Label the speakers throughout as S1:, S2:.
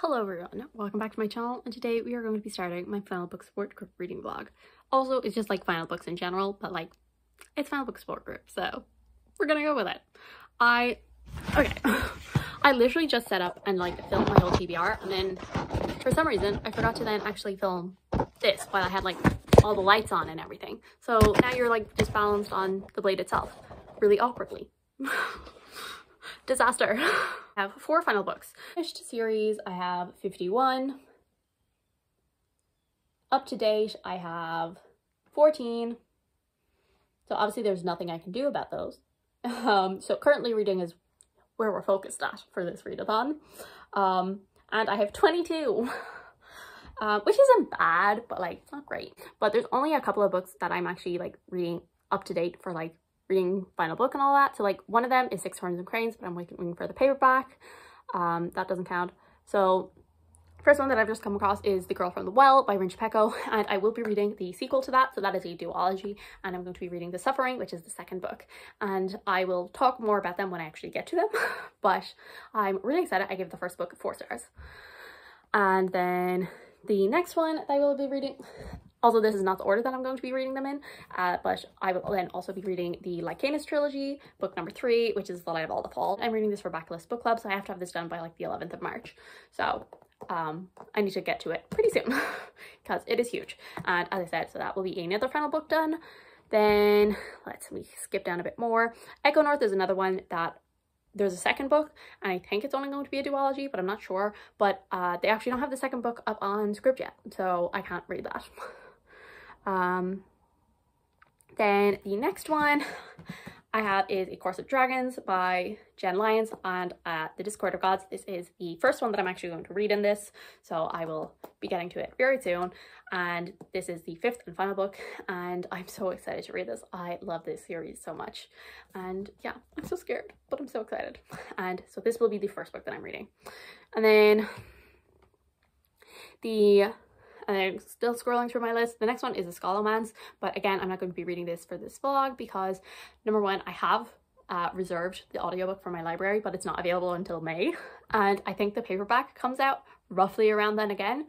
S1: Hello everyone, welcome back to my channel, and today we are going to be starting my Final Book Support Group reading vlog. Also, it's just like Final Books in general, but like, it's Final Book Support Group, so we're gonna go with it. I literally just set up and like filmed my whole TBR, and then for some reason I forgot to then actually film this while I had like all the lights on and everything. So now you're like just balanced on the blade itself, really awkwardly. Disaster. I have 4 final books. Finished series, I have 51. Up to date, I have 14. So obviously there's nothing I can do about those. So currently reading is where we're focused at for this readathon. And I have 22, which isn't bad, but like it's not great. But there's only a couple of books that I'm actually like reading up to date for, like reading final book and all that. So like one of them is Six Horns and Cranes, but I'm waiting for the paperback. That doesn't count. So first one that I've just come across is The Girl from the Well by Rinch Pecco, and I will be reading the sequel to that. So that is a duology, and I'm going to be reading The Suffering, which is the second book, and I will talk more about them when I actually get to them. But I'm really excited. I gave the first book 4 stars. And then the next one that I will be reading, also this is not the order that I'm going to be reading them in, but I will then also be reading the Lycanus trilogy, book number 3, which is The Light of All the Fall. I'm reading this for Backlist book club, so I have to have this done by like the 11th of March. So I need to get to it pretty soon because it is huge. And as I said, so that will be another final book done. Then let me skip down a bit more. Echo North is another one that there's a second book, and I think it's only going to be a duology, but I'm not sure. But they actually don't have the second book up on SCRIBD yet, so I can't read that. Then the next one I have is A Course of Dragons by Jen Lyons and The Discord of Gods. This is the first one that I'm actually going to read in this, so I will be getting to it very soon. And this is the 5th and final book, and I'm so excited to read this. I love this series so much, and yeah, I'm so scared, but I'm so excited. And so this will be the first book that I'm reading. And then I'm still scrolling through my list. The next one is The Scholomance, but again, I'm not going to be reading this for this vlog because number one, I have reserved the audiobook for my library, but it's not available until May. And I think the paperback comes out roughly around then again.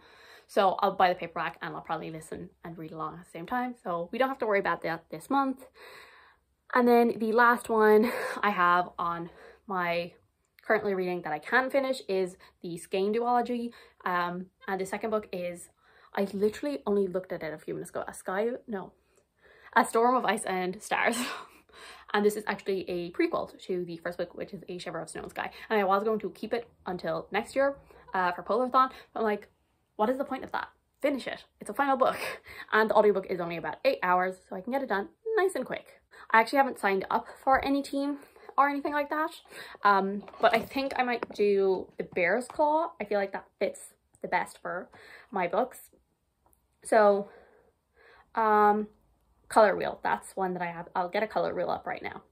S1: So I'll buy the paperback and I'll probably listen and read along at the same time. So we don't have to worry about that this month. And then the last one I have on my currently reading that I can finish is the Skein duology. And the second book is, I literally only looked at it a few minutes ago. A Storm of Ice and Stars. And this is actually a prequel to the first book, which is A Shiver of Snow and Sky. And I was going to keep it until next year for Polarthon. But I'm like, what is the point of that? Finish it. It's a final book. And the audiobook is only about 8 hours, so I can get it done nice and quick. I actually haven't signed up for any team or anything like that. But I think I might do the Bear's Claw. I feel like that fits the best for my books. So color wheel, that's one that I have. I'll get a color wheel up right now.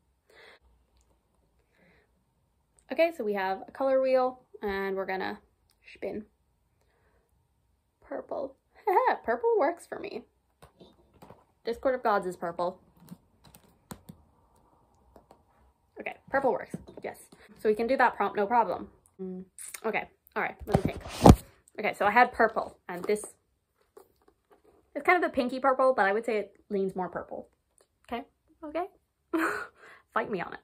S1: Okay, so we have a color wheel and we're gonna spin. Purple. Purple works for me. Discord of Gods is purple. Okay, purple works. Yes. So we can do that prompt, no problem. Okay, all right, let me think. Okay, so I had purple, and this it's kind of a pinky purple, but I would say it leans more purple. Okay, okay. Fight me on it.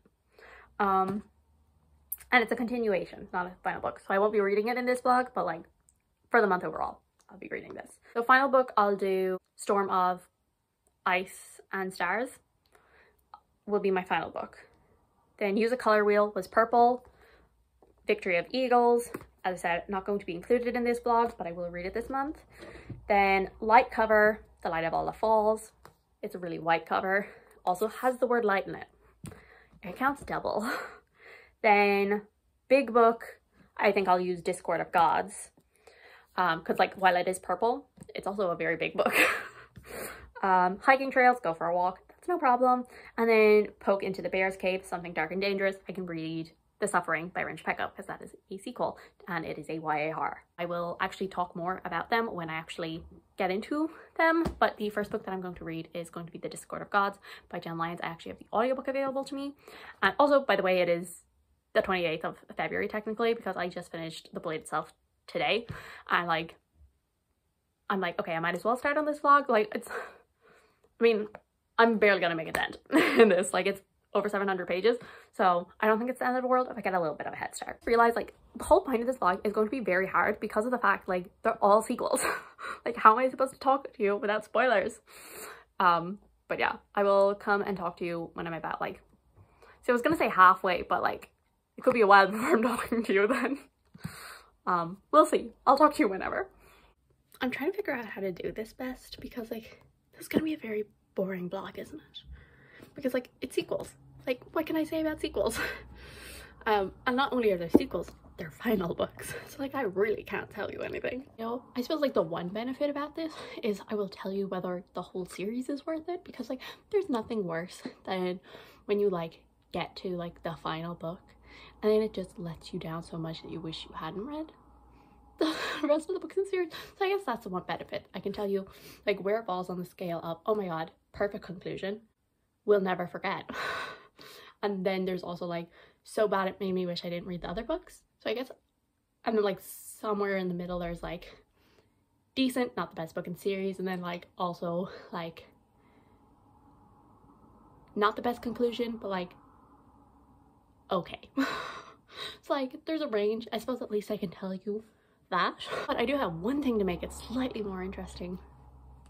S1: And it's a continuation, not a final book. So I won't be reading it in this vlog, but like for the month overall, I'll be reading this. So final book, I'll do Storm of Ice and Stars will be my final book. Then Use a Color Wheel was purple. Victory of Eagles, as I said, not going to be included in this vlog, but I will read it this month. Then light cover, The Light of All the Falls. It's a really white cover. Also has the word light in it. It counts double. Then big book, I think I'll use Discord of Gods. Because like while it is purple, it's also a very big book. Hiking trails, go for a walk. That's no problem. And then Poke into the Bear's Cave, Something Dark and Dangerous. I can read The Suffering by Rinch Pecco because that is a sequel and it is a YA horror. I will actually talk more about them when I actually get into them, but the first book that I'm going to read is going to be The Discord of Gods by Jen Lyons. I actually have the audiobook available to me. And also, by the way, it is the 28th of February technically because I just finished The Blade itself today, and like I'm like, okay, I might as well start on this vlog. Like it's, I mean, I'm barely gonna make a dent in this. Like it's over 700 pages, so I don't think it's the end of the world if I get a little bit of a head start. Realize like the whole point of this vlog is going to be very hard because of the fact like they're all sequels. Like how am I supposed to talk to you without spoilers? But yeah, I will come and talk to you when I'm about like, so I was gonna say halfway, but like it could be a while before I'm talking to you then. We'll see. I'll talk to you whenever. I'm trying to figure out how to do this best because like this is gonna be a very boring vlog, isn't it? Because like it's sequels. Like what can I say about sequels? And not only are there sequels, they're final books, so like I really can't tell you anything. You know, I suppose like the one benefit about this is I will tell you whether the whole series is worth it, because like there's nothing worse than when you like get to like the final book and then it just lets you down so much that you wish you hadn't read the rest of the books in the series. So I guess that's the one benefit. I can tell you like where it falls on the scale of, oh my god, perfect conclusion, we'll never forget. And then there's also like, so bad it made me wish I didn't read the other books. So I guess, and then like somewhere in the middle there's like decent, not the best book in series, and then like also like not the best conclusion, but like okay. So like there's a range. I suppose at least I can tell you that. But I do have one thing to make it slightly more interesting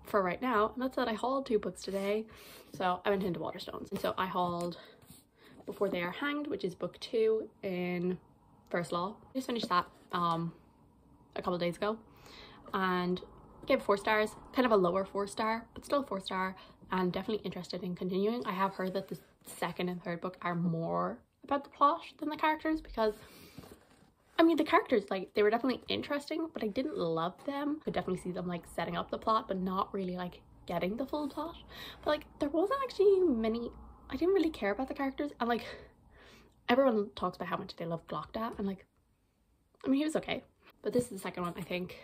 S1: for right now, and that's that I hauled 2 books today. So I went into Waterstones, and so I hauled Before They Are Hanged, which is book 2 in First Law. I just finished that a couple of days ago and gave 4 stars, kind of a lower 4-star, but still 4-star, and definitely interested in continuing. I have heard that the second and third book are more about the plot than the characters, because I mean the characters, like they were definitely interesting, but I didn't love them. Could definitely see them like setting up the plot but not really like getting the full plot. But like there wasn't actually many, I didn't really care about the characters, and like everyone talks about how much they love Glockda, and like I mean he was okay. But this is the second one. I think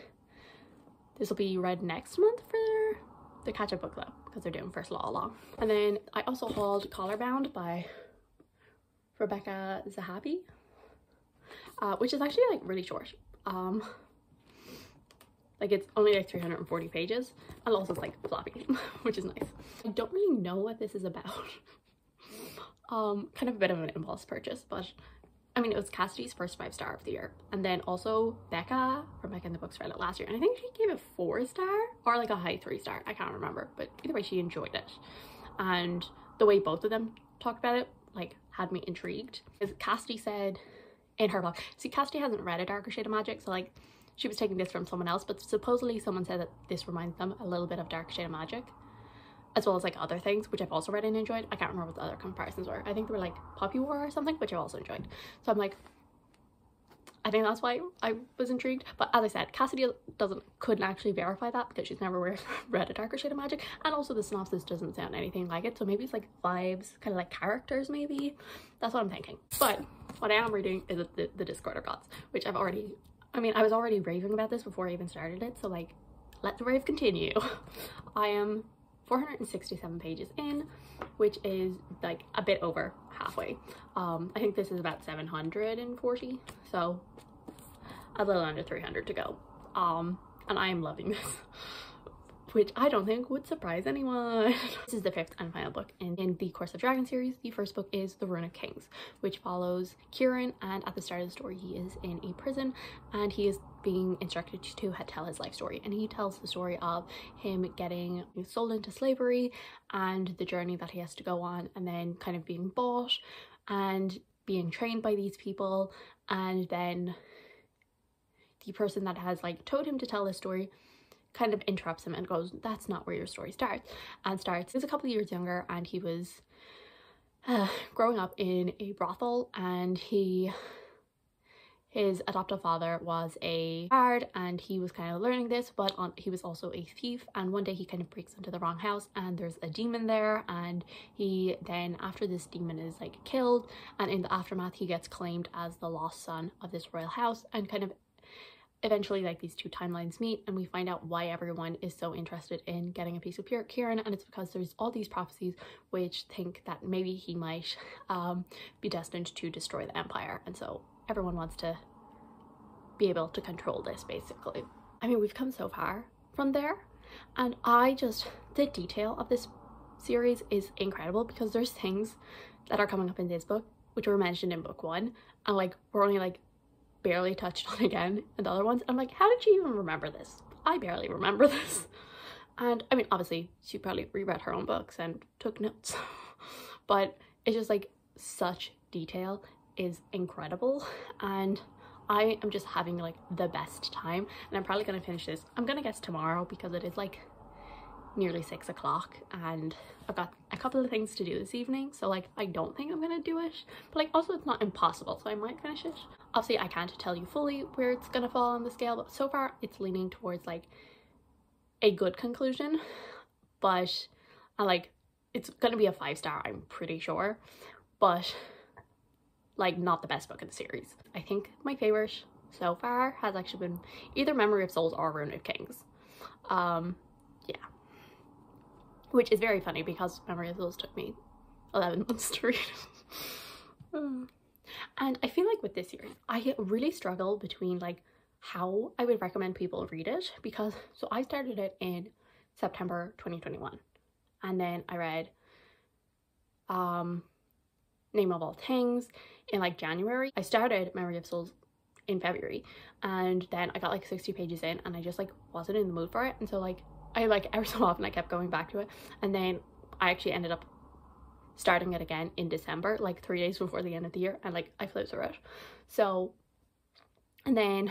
S1: this will be read next month for the catch-up book club because they're doing First Law along. And then I also hauled Collarbound by Rebecca Zahabi, which is actually like really short. Like it's only like 340 pages, and also it's like floppy, which is nice. I don't really know what this is about. Kind of a bit of an impulse purchase, but I mean it was Cassidy's first 5-star of the year, and then also Becca from Becca in the Books read it last year, and I think she gave it 4-star or like a high 3-star, I can't remember, but either way she enjoyed it. And the way both of them talked about it like had me intrigued, because Cassidy said in her blog, see Cassidy hasn't read A Darker Shade of Magic, so like she was taking this from someone else, but supposedly someone said that this reminds them a little bit of Darker Shade of Magic, as well as like other things which I've also read and enjoyed. I can't remember what the other comparisons were. I think they were like Poppy War or something, which I also enjoyed. So I'm like, I think that's why I was intrigued. But as I said, Cassidy couldn't actually verify that because she's never read A Darker Shade of Magic, and also the synopsis doesn't sound anything like it, so maybe it's like vibes, kind of like characters maybe. That's what I'm thinking. But what I am reading is the Discord of Gods, which I've already, I mean I was already raving about this before I even started it, so like let the rave continue. I am 467 pages in, which is like a bit over halfway. I think this is about 740, so a little under 300 to go. And I am loving this, which I don't think would surprise anyone. This is the 5th and final book in the Course of Dragon series. The first book is The Rune of Kings, which follows Kieran, and at the start of the story he is in a prison and he is being instructed to tell his life story, and he tells the story of him getting sold into slavery and the journey that he has to go on, and then kind of being bought and being trained by these people, and then the person that has like told him to tell this story kind of interrupts him and goes, that's not where your story starts, and starts. He was a couple of years younger, and he was growing up in a brothel, and his adoptive father was a bard, and he was kind of learning this, but he was also a thief, and one day he kind of breaks into the wrong house and there's a demon there, and he then, after this demon is like killed, and in the aftermath he gets claimed as the lost son of this royal house, and kind of eventually like these two timelines meet, and we find out why everyone is so interested in getting a piece of Kieran, and it's because there's all these prophecies which think that maybe he might be destined to destroy the empire, and so everyone wants to be able to control this, basically. I mean, we've come so far from there, and the detail of this series is incredible, because there's things that are coming up in this book which were mentioned in book 1, and like we're only like barely touched on again in the other ones. I'm like, how did she even remember this? I barely remember this. And I mean, obviously she probably reread her own books and took notes, but it's just like, such detail is incredible, and I am just having like the best time. And I'm probably gonna finish this, I'm gonna guess tomorrow, because it is like nearly 6 o'clock and I've got a couple of things to do this evening, so like I don't think I'm gonna do it, but like also it's not impossible, so I might finish it. Obviously I can't tell you fully where it's gonna fall on the scale, but so far it's leaning towards like a good conclusion, but like it's gonna be a 5-star, I'm pretty sure, but like not the best book in the series. I think my favorite so far has actually been either Memory of Souls or Rune of Kings. Yeah, which is very funny because Memory of Souls took me 11 months to read. And I feel like with this series I really struggle between like how I would recommend people read it, because so I started it in September 2021, and then I read Name of All Things in like January. I started Memory of Souls in February, and then I got like 60 pages in and I just like wasn't in the mood for it, and so like I like every so often I kept going back to it, and then I actually ended up starting it again in December, like 3 days before the end of the year, and like I flew through it. So, and then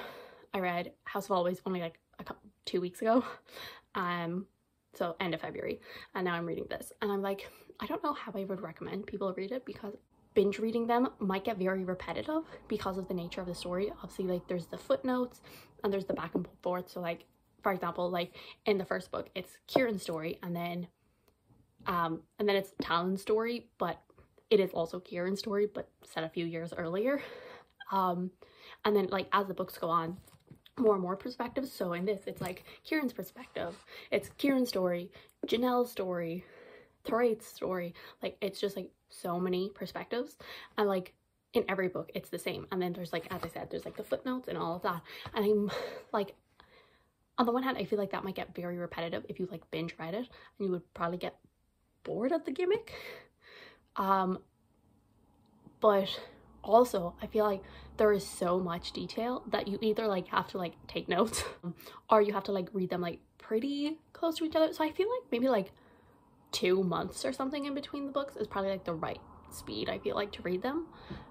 S1: I read House of Always only like 2 weeks ago, so end of February, and now I'm reading this, and I'm like, I don't know how I would recommend people read it, because binge reading them might get very repetitive because of the nature of the story. Obviously, like there's the footnotes and there's the back and forth. So like, for example, like in the first book it's Kieran's story, and then it's Talon's story, but it is also Kieran's story but set a few years earlier. And then like as the books go on, more and more perspectives. So in this it's like Kieran's perspective, it's Kieran's story, Janelle's story, Thoraithe's story. Like it's just like so many perspectives, and like in every book it's the same. And then there's like, as I said, there's like the footnotes and all of that, and I'm like, on the one hand I feel like that might get very repetitive if you like binge read it, and you would probably get bored of the gimmick, but also I feel like there is so much detail that you either like have to like take notes or you have to like read them like pretty close to each other. So I feel like maybe like 2 months or something in between the books is probably like the right speed, I feel like, to read them,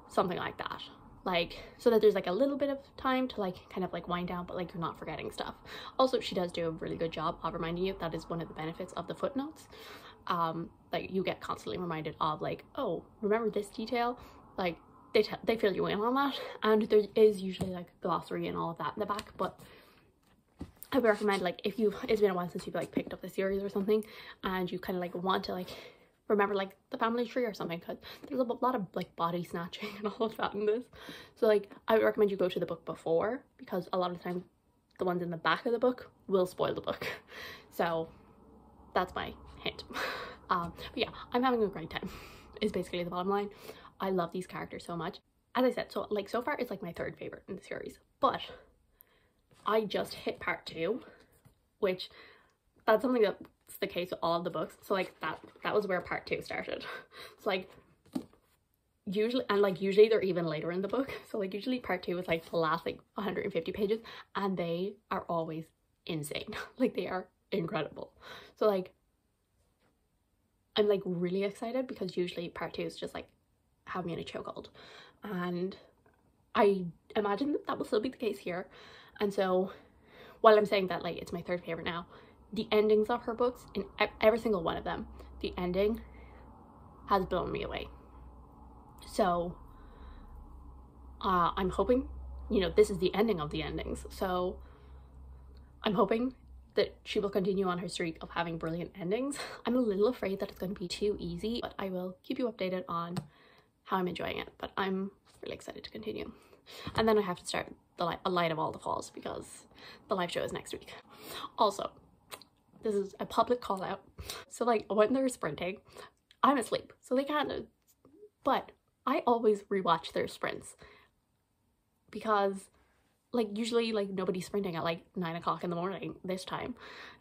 S1: something like that, like so that there's like a little bit of time to like kind of like wind down, but like you're not forgetting stuff. Also, she does do a really good job of reminding you. That is one of the benefits of the footnotes. Like you get constantly reminded of like, oh, remember this detail, like they fill you in on that, and there is usually like glossary and all of that in the back. But I would recommend, like, if it's been a while since you've like picked up the series or something, and you kind of like want to like remember like the family tree or something, because there's a lot of like body snatching and all of that in this. So like I would recommend you go to the book before, because a lot of the time the ones in the back of the book will spoil the book. So that's my hint. But yeah, I'm having a great time is basically the bottom line. I love these characters so much. As I said, so like so far it's like my 3rd favorite in the series, but I just hit part 2, which that's something that's the case with all of the books. So like that was where part 2 started. So like usually they're even later in the book. So like usually part 2 is like the last like 150 pages, and they are always insane. Like they are incredible. So like I'm like really excited, because usually part 2 is just like have me in a chokehold, and I imagine that will still be the case here. And so while I'm saying that like it's my 3rd favorite now, the endings of her books, in every single one of them, the ending has blown me away. So I'm hoping, you know, this is the ending of the endings, so I'm hoping that she will continue on her streak of having brilliant endings. I'm a little afraid that it's going to be too easy, but I will keep you updated on how I'm enjoying it. But I'm really excited to continue. And then I have to start A Light of All the Falls, because the live show is next week. Also, this is a public call out. So like when they're sprinting, I'm asleep, so they can't, but I always rewatch their sprints, because like usually like nobody's sprinting at like 9 o'clock in the morning this time,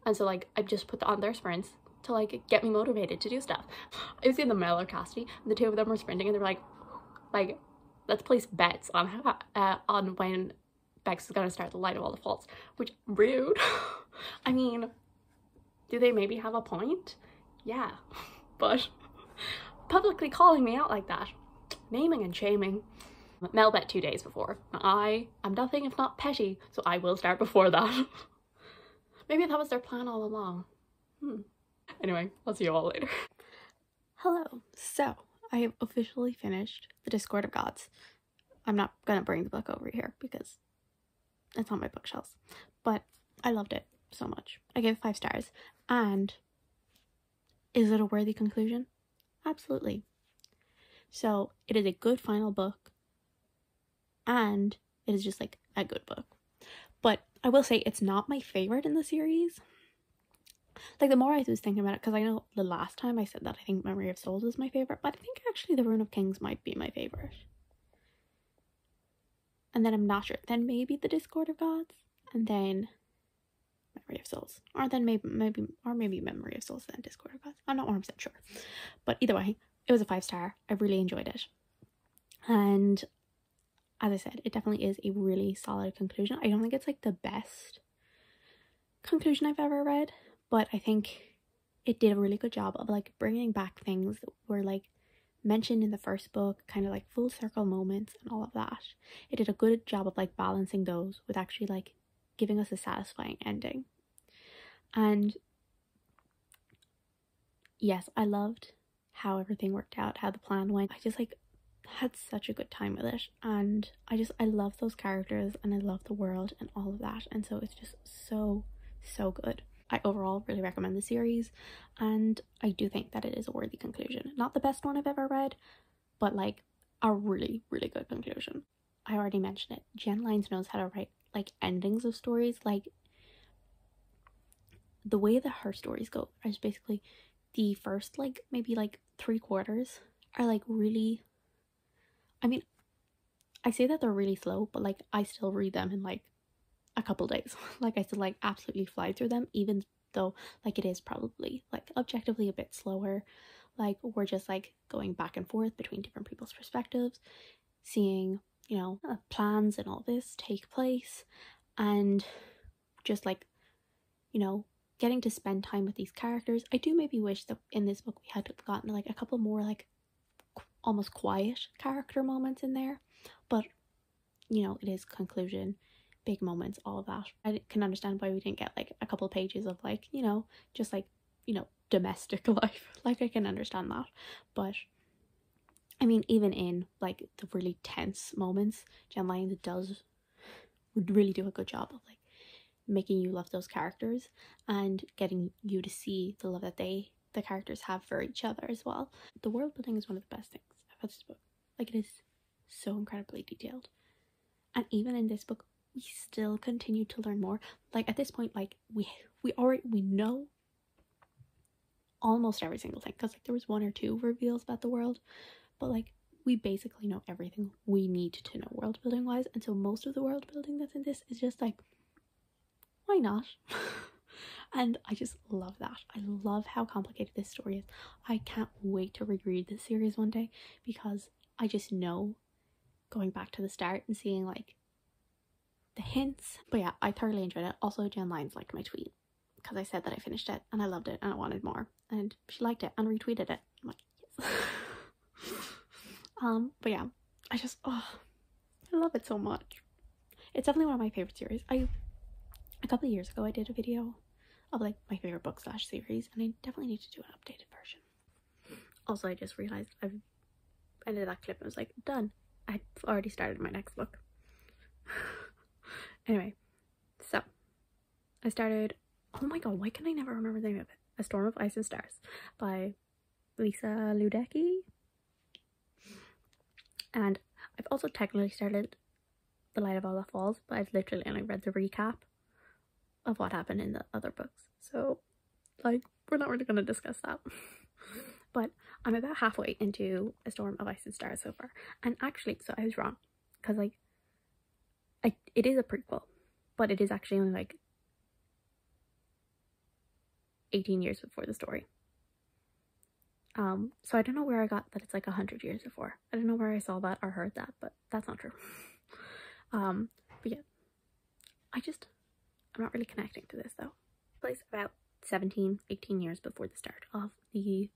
S1: and so like I just put on their sprints to like get me motivated to do stuff. I was in the Mel or Cassidy, and the two of them were sprinting, and they were like let's place bets on when Bex is gonna start the Light of All the Falls, which rude. I mean, do they maybe have a point? Yeah, but publicly calling me out like that, naming and shaming. Mel bet 2 days before. I am nothing if not petty, so I will start before that. Maybe that was their plan all along. Anyway, I'll see you all later.
S2: Hello. So, I have officially finished The Discord of Gods. I'm not gonna bring the book over here because it's on my bookshelves, but I loved it so much. I gave it 5 stars. And is it a worthy conclusion? Absolutely. So, it is a good final book. And it is just like a good book. But I will say it's not my favorite in the series. Like, the more I was thinking about it, because I know the last time I said that I think Memory of Souls was my favorite, but I think actually The Rune of Kings might be my favorite. And then I'm not sure. Then maybe The Discord of Gods, and then Memory of Souls. Or then maybe Memory of Souls, then Discord of Gods. I'm not 100% sure. But either way, it was a 5-star. I really enjoyed it. And as I said, it definitely is a really solid conclusion. I don't think it's like the best conclusion I've ever read, but I think it did a really good job of like bringing back things that were like mentioned in the first book, kind of like full circle moments and all of that. It did a good job of like balancing those with actually like giving us a satisfying ending. And yes, I loved how everything worked out, how the plan went. I just like had such a good time with it, and I love those characters, and I love the world and all of that, and so it's just so good. I overall really recommend the series, and I do think that it is a worthy conclusion. Not the best one I've ever read, but like a really good conclusion. I already mentioned it. Jen Lyons knows how to write like endings of stories. Like the way that her stories go is basically the first like maybe like 3/4 are like really, I mean, I say that they're really slow, but like I still read them in like a couple days. Like I still like absolutely fly through them, even though like it is probably like objectively a bit slower. Like we're just like going back and forth between different people's perspectives, seeing, you know, plans and all this take place, and just like, you know, getting to spend time with these characters. I do maybe wish that in this book we had gotten like a couple more like almost quiet character moments in there, but you know, it is conclusion, big moments, all of that. I can understand why we didn't get like a couple pages of like, you know, just like, you know, domestic life. Like I can understand that, but I mean, even in like the really tense moments, Jen Lyons would really do a good job of like making you love those characters and getting you to see the love that the characters have for each other as well. The world building is one of the best things about this book. Like it is so incredibly detailed, and even in this book we still continue to learn more. Like at this point, like we know almost every single thing, because like there was 1 or 2 reveals about the world, but like we basically know everything we need to know world building wise. And so most of the world building that's in this is just like, why not? And I just love that. I love how complicated this story is. I can't wait to reread this series one day, because I just know going back to the start and seeing like the hints. But yeah, I thoroughly enjoyed it. Also, Jen Lyons liked my tweet because I said that I finished it and I loved it and I wanted more, and she liked it and retweeted it. I'm like, yes. But yeah, I love it so much. It's definitely one of my favorite series. A couple of years ago I did a video of like my favorite book / series, and I definitely need to do an updated version. Also, I just realized I've ended that clip and was like, done. I've already started my next book. Anyway, so I started, oh my god, why can I never remember the name of it? A Storm of Ice and Stars by Lisa Ludecki. And I've also technically started The Light of All the Falls, but I've literally only read the recap of what happened in the other books. So, like, we're not really going to discuss that. But I'm about halfway into A Storm of Ice and Stars so far. And actually, so I was wrong. Because, like, it is a prequel, but it is actually only like 18 years before the story. So I don't know where I got that it's like 100 years before. I don't know where I saw that or heard that, but that's not true. But yeah, I'm not really connecting to this though. It plays about 17, 18 years before the start of the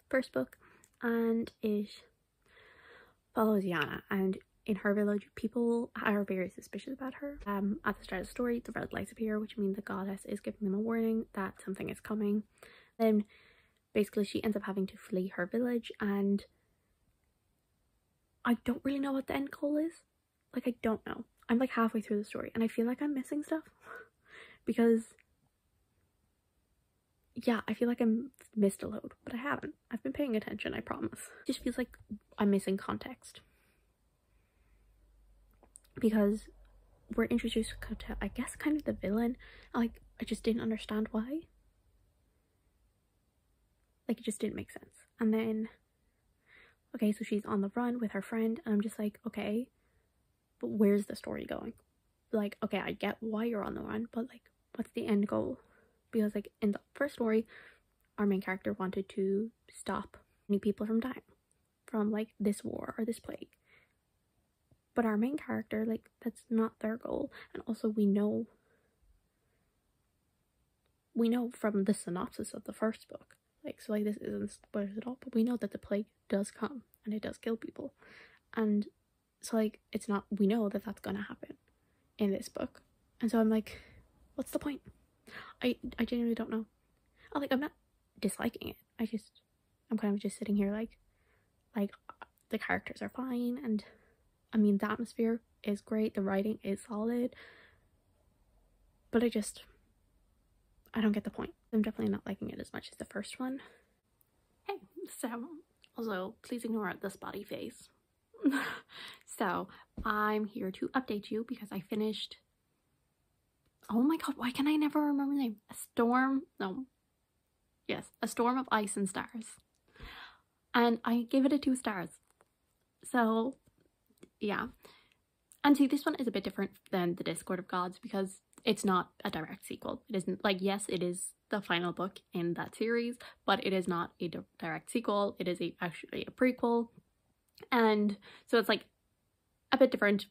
S2: first book, and it follows Yana, and in her village people are very suspicious about her. At the start of the story, the red lights appear, which means the goddess is giving them a warning that something is coming. Then basically she ends up having to flee her village, and I don't really know what the end goal is. Like, I don't know. I'm like halfway through the story and I feel like I'm missing stuff because yeah, I feel like I missed a load, but I haven't. I've been paying attention, I promise. It just feels like I'm missing context because we're introduced to, I guess, kind of the villain. Like, I just didn't understand why. Like, it just didn't make sense. And then, okay, so she's on the run with her friend, and I'm just like, okay, but where's the story going? Like, okay, I get why you're on the run, but like, what's the end goal? Because like in the first story, our main character wanted to stop many people from dying from like this war or this plague. But our main character, like, that's not their goal. And also we know from the synopsis of the first book, like, so like this isn't spoilers at all, but we know that the plague does come and it does kill people. And so like, it's not, we know that that's gonna happen in this book. And so I'm like, what's the point? I genuinely don't know. I'm not disliking it. I'm kind of just sitting here like the characters are fine, and I mean the atmosphere is great, the writing is solid, but I don't get the point. I'm definitely not liking it as much as the first one. Hey, so also please ignore the spotty face. So I'm here to update you because I finished, oh my god, why can I never remember the name? A Storm of Ice and Stars. And I gave it a 2 stars. So yeah. And see, this one is a bit different than The Discord of Gods because it's not a direct sequel. It isn't, like, yes, it is the final book in that series, but it is not a direct sequel. It is actually a prequel. And so it's like a bit different,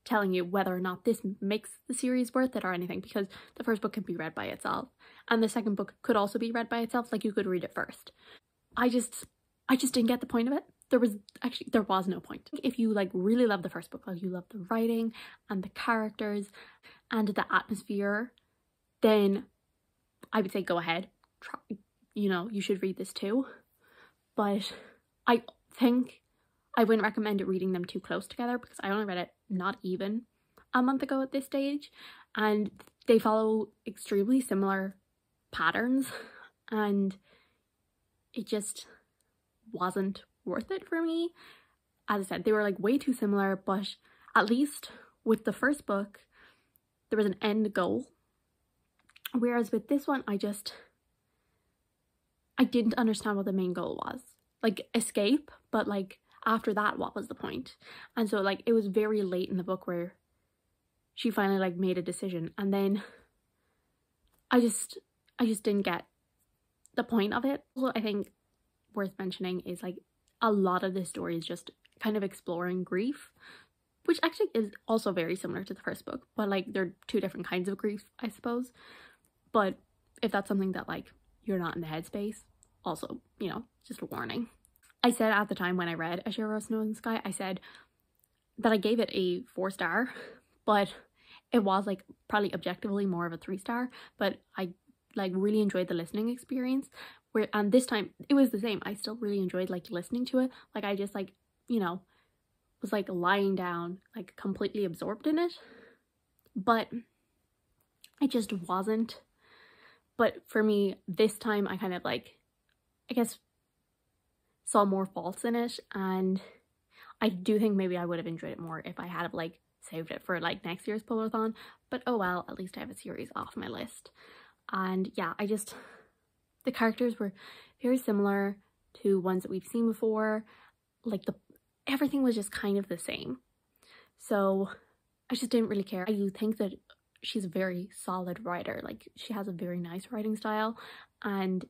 S2: telling you whether or not this makes the series worth it or anything, because the first book can be read by itself and the second book could also be read by itself. Like, you could read it first. I just didn't get the point of it. There was no point. If you like really love the first book, like you love the writing and the characters and the atmosphere, then I would say go ahead, try, you should read this too. But I think I wouldn't recommend reading them too close together because I only read it not even a month ago at this stage, and they follow extremely similar patterns, and it just wasn't worth it for me. As I said, they were like way too similar, but at least with the first book there was an end goal, whereas with this one I didn't understand what the main goal was. Like, escape, but like after that, what was the point? And so like it was very late in the book where she finally like made a decision, and then I just didn't get the point of it. Also, I think worth mentioning is like a lot of this story is just kind of exploring grief, which actually is also very similar to the first book, but like they're 2 different kinds of grief, I suppose. But if that's something that like you're not in the headspace, also, just a warning. I said at the time when I read A Share of Snow in the Sky, I said that I gave it a 4 star, but it was like probably objectively more of a 3 star, but I like really enjoyed the listening experience. And this time it was the same. I still really enjoyed like listening to it. Like, I just like, was like lying down, like completely absorbed in it, but I just wasn't. But for me this time, I kind of like, I guess, saw more faults in it, and I do think maybe I would have enjoyed it more if I had like saved it for like next year's Pullathon. But oh well, at least I have a series off my list. And yeah, the characters were very similar to ones that we've seen before. Like, everything was just kind of the same. So I just didn't really care. I think that she's a very solid writer. Like, she has a very nice writing style, and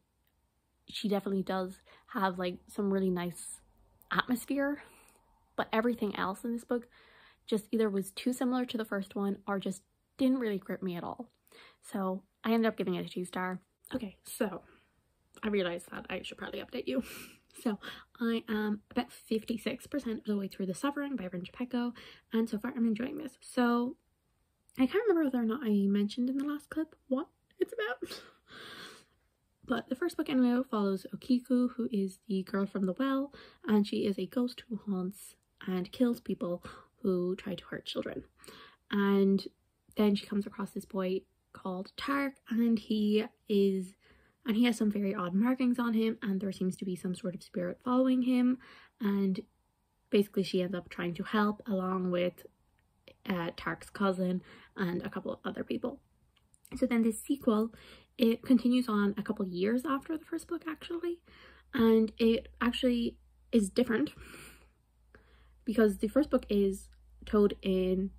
S2: she definitely does have like some really nice atmosphere, but everything else in this book just either was too similar to the first one or just didn't really grip me at all. So I ended up giving it a 2-star. Okay, so I realized that I should probably update you. So I am about 56% of the way through The Suffering by Rin Pecco, and so far I'm enjoying this. So I can't remember whether or not I mentioned in the last clip what it's about. But the first book anyway follows Okiku, who is the girl from the well, and she is a ghost who haunts and kills people who try to hurt children. And then she comes across this boy called Tark, and he has some very odd markings on him, and there seems to be some sort of spirit following him, and basically she ends up trying to help along with Tark's cousin and a couple of other people. So then this sequel, it continues on a couple years after the first book actually, and it actually is different because the first book is told in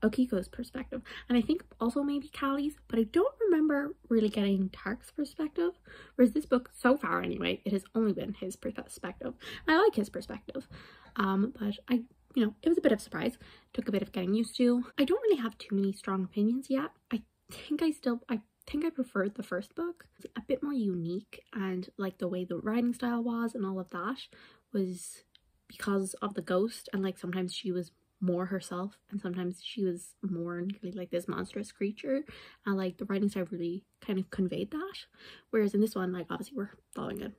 S2: Okiko's perspective, and I think also maybe Callie's, but I don't remember really getting Tark's perspective, whereas this book, so far anyway, it has only been his perspective. I like his perspective, but it was a bit of a surprise, took a bit of getting used to. I don't really have too many strong opinions yet. I think I preferred the first book. It's a bit more unique, and like the way the writing style was and all of that was because of the ghost, and like sometimes she was more herself and sometimes she was more really like this monstrous creature, and like the writing style really kind of conveyed that. Whereas in this one, like obviously we're following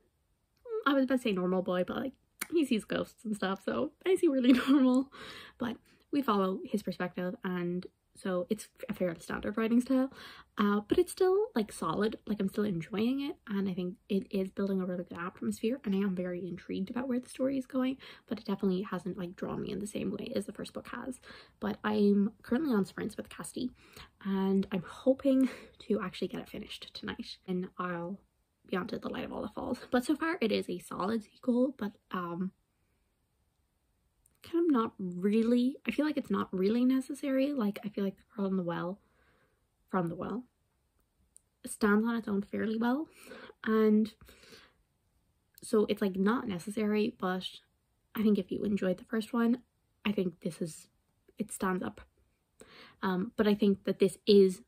S2: I was about to say normal boy, but like he sees ghosts and stuff, so I see really normal, but we follow his perspective, and so it's a fairly standard writing style, but it's still like solid. Like I'm still enjoying it, and I think it is building a really good atmosphere, and I am very intrigued about where the story is going, but it definitely hasn't like drawn me in the same way as the first book has. But I'm currently on sprints with Casti, and I'm hoping to actually get it finished tonight, and I'll be on to The Light of All the Falls. But so far it is a solid sequel, but kind of not really. I feel like it's not really necessary. Like I feel like the girl in the well from the well stands on its own fairly well, and so it's like not necessary, but I think if you enjoyed the first one, I think it stands up, but I think that this is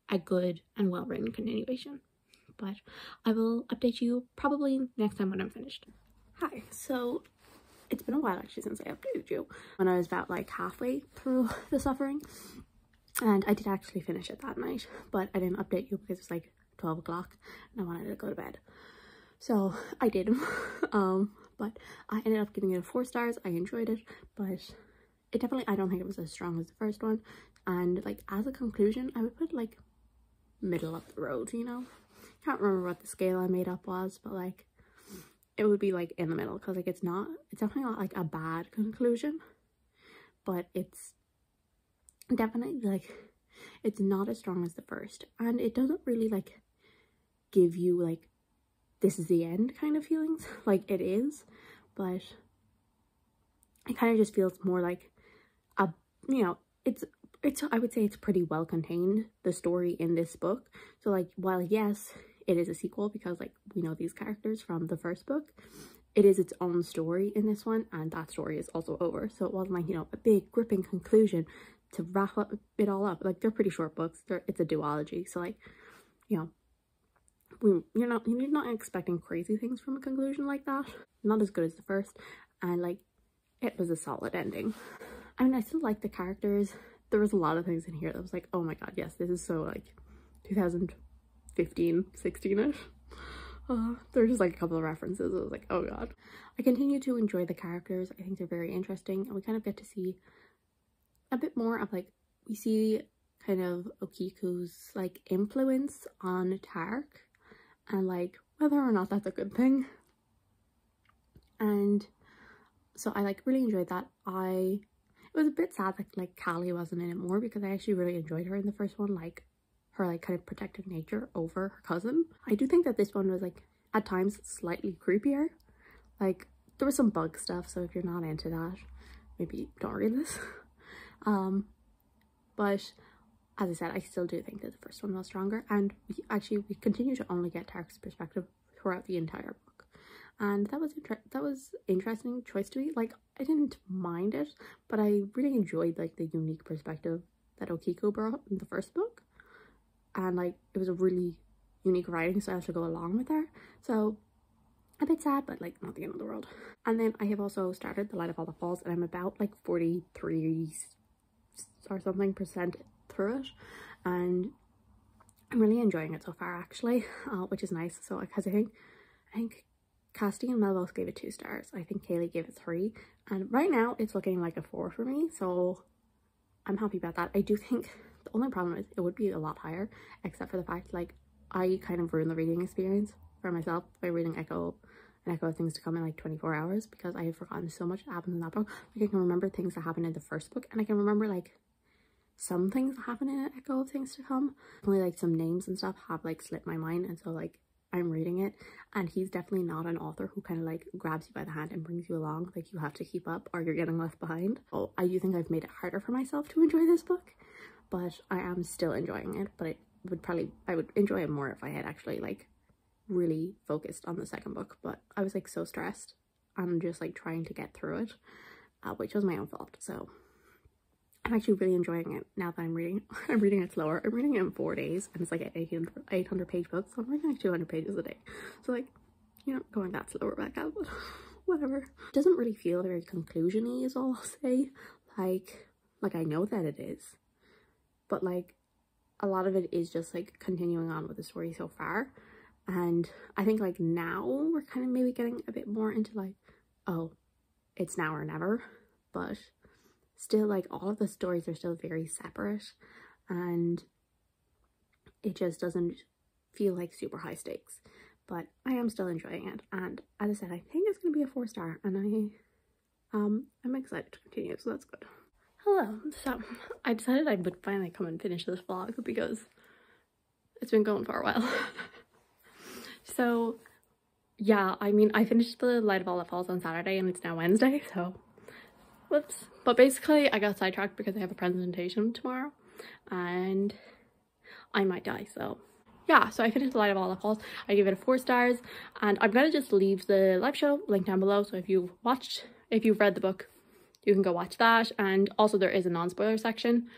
S2: a good and well written continuation. But I will update you probably next time when I'm finished. Hi, so it's been a while actually since I updated you. When I was about like halfway through The Suffering, and I did actually finish it that night, but I didn't update you because it was like 12 o'clock and I wanted to go to bed. So I did, but I ended up giving it 4 stars. I enjoyed it, but it definitely, I don't think it was as strong as the first one. And like as a conclusion, I would put like middle of the road, you know? Can't remember what the scale I made up was, but like it would be like in the middle, because like it's definitely not like a bad conclusion, but it's definitely like it's not as strong as the first, and it doesn't really like give you like this is the end kind of feelings. Like it is, but it kind of just feels more like a, you know, it's I would say it's pretty well contained, the story in this book. So like while yes it is a sequel because like we know these characters from the first book, it is its own story in this one, and that story is also over. So it wasn't like, you know, a big gripping conclusion to wrap it all up. Like they're pretty short books, it's a duology, so like, you know, you're not expecting crazy things from a conclusion like that. Not as good as the first, and like it was a solid ending. I mean, I still like the characters. There was a lot of things in here that was like, oh my god, yes, this is so like 2015, 16ish. There were just like a couple of references. I was like, oh god. I continue to enjoy the characters. I think they're very interesting, and we kind of get to see a bit more of like, we see kind of Okiku's like influence on Tark, and like whether or not that's a good thing. And so I like really enjoyed that. It was a bit sad that like Callie wasn't in it more, because I actually really enjoyed her in the first one, like her like kind of protective nature over her cousin. I do think that this one was like at times slightly creepier. Like there was some bug stuff, so if you're not into that, maybe don't read this. but as I said, I still do think that the first one was stronger, and we continue to only get Tark's perspective throughout the entire book, and that was interesting choice to me. Like, I didn't mind it, but I really enjoyed like the unique perspective that Okiko brought in the first book, and like it was a really unique writing style to go along with her. So a bit sad, but like not the end of the world. And then I have also started The Light of All That Falls, and I'm about like 43 or something percent through it, and I'm really enjoying it so far actually, which is nice. So because I think Cassidy and Mel both gave it 2 stars. I think Kaylee gave it 3, and right now it's looking like a 4 for me, so I'm happy about that. I do think the only problem is it would be a lot higher, except for the fact like I kind of ruined the reading experience for myself by reading Echo of Things to Come in like 24 hours, because I have forgotten so much that happened in that book. Like, I can remember things that happened in the first book, and I can remember like some things that happen in Echo of Things to Come. Only like some names and stuff have like slipped my mind, and so like I'm reading it, and he's definitely not an author who kind of like grabs you by the hand and brings you along. Like, you have to keep up or you're getting left behind. Oh, I do think I've made it harder for myself to enjoy this book, but I am still enjoying it. But I would enjoy it more if I had actually like really focused on the second book, but I was like so stressed and just like trying to get through it, which was my own fault. So I'm actually really enjoying it now that I'm reading it slower. I'm reading it in 4 days, and it's like an 800 page book, so I'm reading like 200 pages a day. So like, you know, going that slower back out, but whatever. It doesn't really feel very conclusion-y is all I'll say. Like I know that it is, but like a lot of it is just like continuing on with the story so far. And I think like now we're kind of maybe getting a bit more into like, oh, it's now or never, but still like all of the stories are still very separate, and it just doesn't feel like super high stakes. But I am still enjoying it, and as I said, I think it's going to be a 4-star, and I'm excited to continue, so that's good. Hello. So I decided I would finally come and finish this vlog because it's been going for a while. So yeah, I mean, I finished The Light of All That Falls on Saturday, and it's now Wednesday, so whoops. But basically I got sidetracked because I have a presentation tomorrow and I might die. So yeah, so I finished The Light of All That Falls. I gave it a 4 stars, and I'm gonna just leave the live show link down below, so if you've read the book, you can go watch that. And also there is a non-spoiler section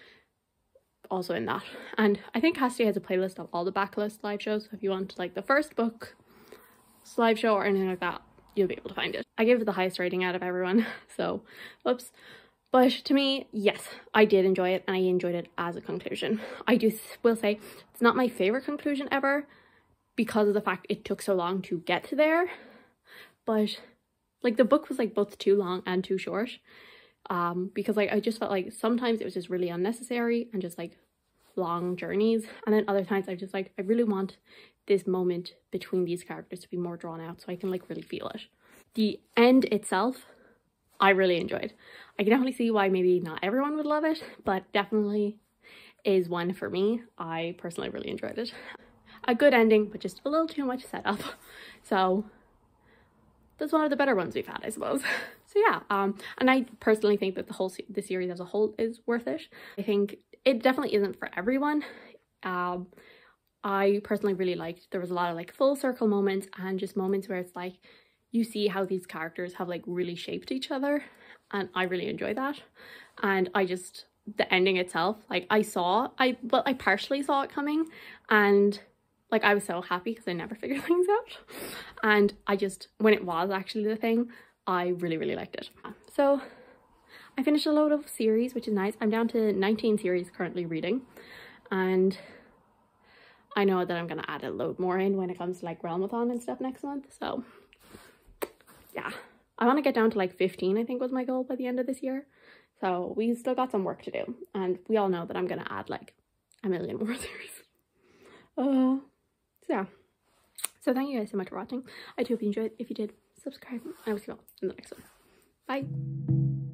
S2: also in that, and I think Cassidy has a playlist of all the Backlist live shows, so if you want like the first book live show or anything like that, you'll be able to find it. I gave it the highest rating out of everyone, so whoops. But to me, yes, I did enjoy it, and I enjoyed it as a conclusion. I will say it's not my favorite conclusion ever because of the fact it took so long to get to there, but like the book was like both too long and too short, because like I just felt like sometimes it was just really unnecessary and just like long journeys, and then other times I just like, I really want this moment between these characters to be more drawn out so I can like really feel it. The end itself I really enjoyed. I can definitely see why maybe not everyone would love it, but definitely is one for me. I personally really enjoyed it. A good ending, but just a little too much setup. So that's one of the better ones we've had, I suppose. So yeah, and I personally think that the series as a whole is worth it. I think it definitely isn't for everyone. I personally really liked, there was a lot of like full circle moments and just moments where it's like you see how these characters have like really shaped each other, and I really enjoy that. And I just, the ending itself, like I partially saw it coming, and like I was so happy because I never figured things out, and I just, when it was actually the thing, I really liked it. So I finished a load of series, which is nice. I'm down to 19 series currently reading, and I know that I'm gonna add a load more in when it comes to like Realmathon and stuff next month. So yeah, I want to get down to like 15, I think was my goal by the end of this year. So we still got some work to do, and we all know that I'm gonna add like a million more series. So yeah, so thank you guys so much for watching. I do hope you enjoyed. If you did, subscribe, and I will see you all in the next one. Bye.